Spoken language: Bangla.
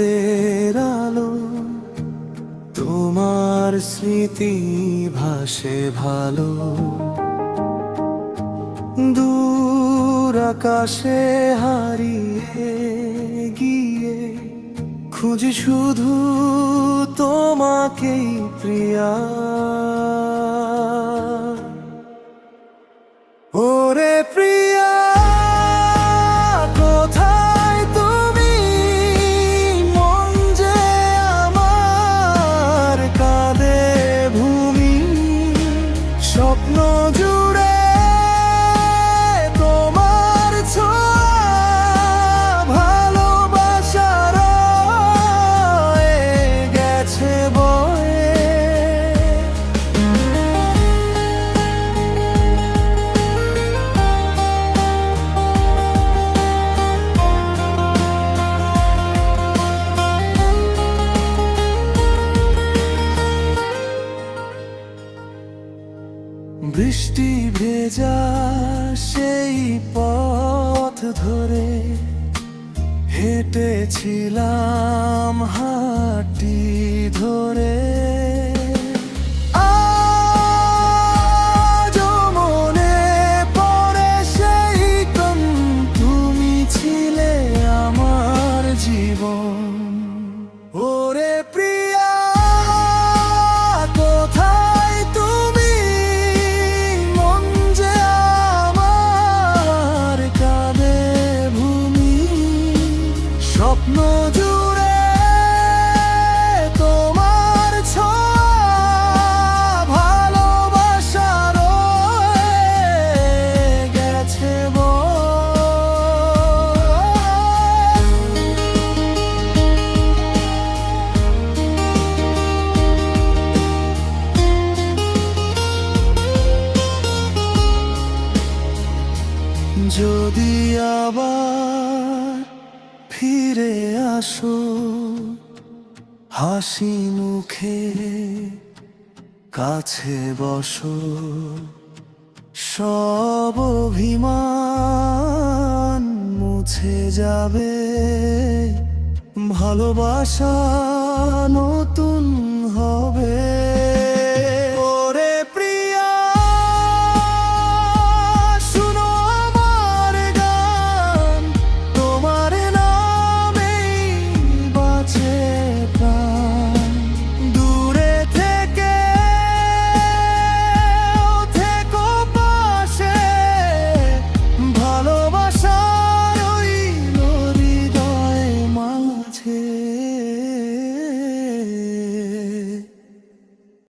চাঁদের আলো, তোমার স্মৃতি ভাসে ভালো। দূর আকাশে হারিয়ে গিয়ে খুঁজি শুধু তোমাকেই প্রিয়া। ওরে প্রিয়া, কোথায় তুমি? মন যে আমার কাঁদে ভূমি, স্বপ্ন জুড়ে তোমার ছোঁয়া, ভালোবাসার রয়ে গেছে বয়ে। বৃষ্টি ভেজা সেই পথ ধরে হেঁটেছিলাম হাঁটি ধরে। আজও মনে পড়ে সেই কোন, তুমি ছিলে আমার জীবন। ওরে প্রিয়া, কোথায় তুমি? মন যে আমার কাঁদে ভূমি, স্বপ্ন জুড়ে তোমার ছোঁয়া, ভালোবাসার রয়ে গেছে যদি আবার ফিরে আসো হাসি মুখে, কাছে বসো, সব অভিমান মুছে যাবে, ভালোবাসা নতুন হবে।